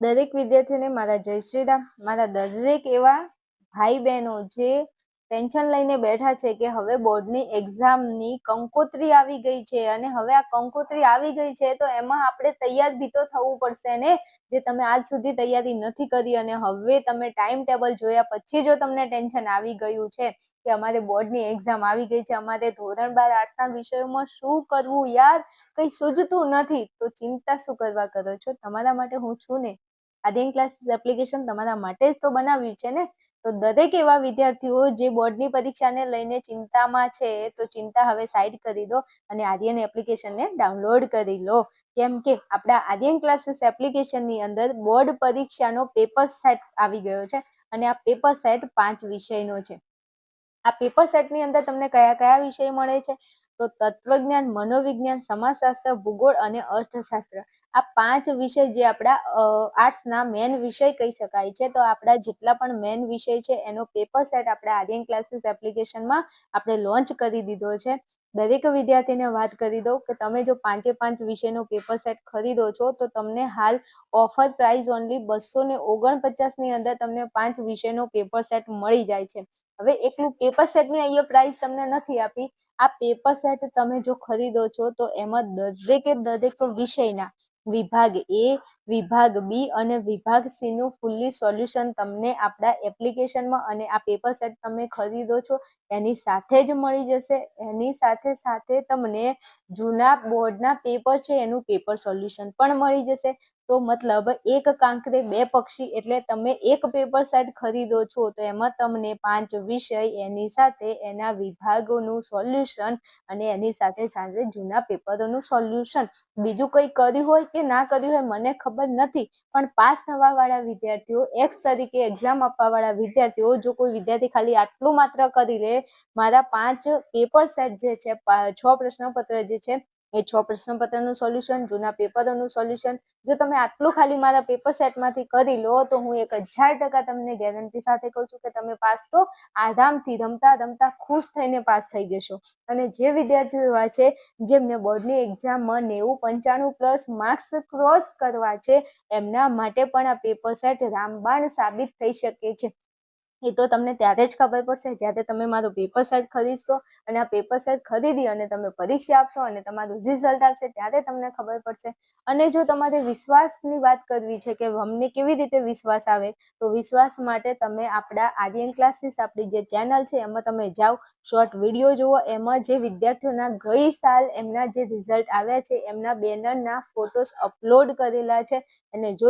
દરેક વિદ્યાર્થીઓને મારા જય શ્રી રામ. મારા દરેક એવા ભાઈ બહેનો જે ટેન્શન લઈને બેઠા છે કે હવે બોર્ડની એક્ઝામની કંકોત્રી આવી ગઈ છે અને હવે આ કંકોત્રી આવી ગઈ છે તો એમાં આપણે તૈયાર બી તો થવું પડશે ને, જે તમે આજ સુધી તૈયારી નથી કરી અને હવે તમે ટાઈમ ટેબલ જોયા પછી જો તમને ટેન્શન આવી ગયું છે કે અમારે બોર્ડની એક્ઝામ આવી ગઈ છે, અમારે ધોરણ 12 આર્ટ્સના વિષયોમાં શું કરવું યાર, કંઈ સૂઝતું નથી, તો ચિંતા શું કરવા કરો છો? તમારા માટે હું છું ને. આદ્યન ક્લાસીસ એપ્લિકેશન તમારા માટે જ તો બનાવ્યું છે ને. તો દરેક એવા વિદ્યાર્થીઓ જે બોર્ડની પરીક્ષાને લઈને ચિંતામાં છે તો ચિંતા હવે સાઈડ કરી દો અને આદ્યન એપ્લિકેશનને ડાઉનલોડ કરી લો. કેમ કે આપણા આદ્યન ક્લાસીસ એપ્લિકેશનની અંદર બોર્ડ પરીક્ષાનો પેપર સેટ આવી ગયો છે અને આ પેપર સેટ 5 વિષયનો છે. આ પેપર સેટની અંદર તમને કયા કયા વિષય મળે છે? તો તત્વજ્ઞાન, મનોવિજ્ઞાન, સમાજશાસ્ત્ર, ભૂગોળ અને અર્થશાસ્ત્ર. આ 5 વિષય જે આપણા આર્ટ્સના મેન વિષય કહી શકાય છે. તો આપણા જેટલા પણ મેન વિષય છે એનો પેપર સેટ આપણા આદ્યન ક્લાસીસ એપ્લિકેશનમાં આપણે લોન્ચ કરી દીધો છે. દરેક વિદ્યાર્થીને વાત કરી દઉં કે તમે જો 5 વિષયનો પેપર સેટ ખરીદો છો તો તમને હાલ ઓફર પ્રાઇસ ઓનલી 249 ની અંદર તમને 5 વિષયનો પેપર સેટ મળી જાય છે. હવે એકલું પેપર સેટની અહીંયા પ્રાઇસ તમને નથી આપી. આ પેપર સેટ તમે જો ખરીદો છો તો એમાં દરેક વિષયના વિભાગ એ, વિભાગ બી અને વિભાગ સી નું ફૂલ્લી સોલ્યુશન તમને આપણા એપ્લિકેશનમાં અને આ પેપર સેટ તમે ખરીદો છો એની સાથે જ મળી જશે. એની સાથે સાથે તમને જૂના બોર્ડના પેપર છે એનું પેપર સોલ્યુશન પણ મળી જશે. તો મતલબ એક કાંકરે 2 પક્ષી, એટલે તમે એક પેપર સેટ ખરીદો છો તો એમાં તમને 5 વિષય, એની સાથે એના વિભાગોનું સોલ્યુશન અને એની સાથે સાથે જૂના પેપરોનું સોલ્યુશન. બીજું કંઈ કર્યું હોય કે ના કર્યું હોય મને ખબર નથી, પણ પાસ થવા વાળા વિદ્યાર્થીઓ, એક્સ તરીકે એક્ઝામ આપવા વાળા વિદ્યાર્થીઓ, જો કોઈ વિદ્યાર્થી ખાલી આટલું માત્ર કરી લે, મારા 5 પેપર સેટ જે છે, 6 પ્રશ્નપત્ર જે છે એ 6 પ્રશ્નપત્રનું સોલ્યુશન, જૂના પેપરોનું સોલ્યુશન, જો તમે આટલું ખાલી મારા પેપર સેટમાંથી કરી લો તો હું 1000% તમને ગેરંટી સાથે કહું છું કે તમે પાસ તો આરામથી રમતા રમતા ખુશ થઈને પાસ થઈ જશો. અને જે વિદ્યાર્થીઓ એવા છે જેમને બોર્ડની એક્ઝામમાં 90-95+ માર્ક્સ ક્રોસ કરવા છે એમના માટે પણ આ પેપર સેટ રામબાણ સાબિત થઈ શકે છે. એ તો તમને ત્યારે જ ખબર પડશે જ્યારે તમે મારો પેપર સેટ ખરીદશો અને આ પેપર સેટ ખરીદી અને તમે પરીક્ષા આપશો અને તમારું રિઝલ્ટ આવશે ત્યારે તમને ખબર પડશે. અને જો તમારે વિશ્વાસની વાત કરવી છે કે અમને કેવી રીતે વિશ્વાસ આવે, તો વિશ્વાસ માટે તમે આપણા આદ્યન ક્લાસીસ, આપણી જે ચેનલ છે એમાં તમે જાઓ, શોર્ટ વિડીયો જુઓ. એમાં જે વિદ્યાર્થીઓના ગઈ સાલ એમના જે રિઝલ્ટ આવ્યા છે એમના બેનરના ફોટોસ અપલોડ કરેલા છે અને જો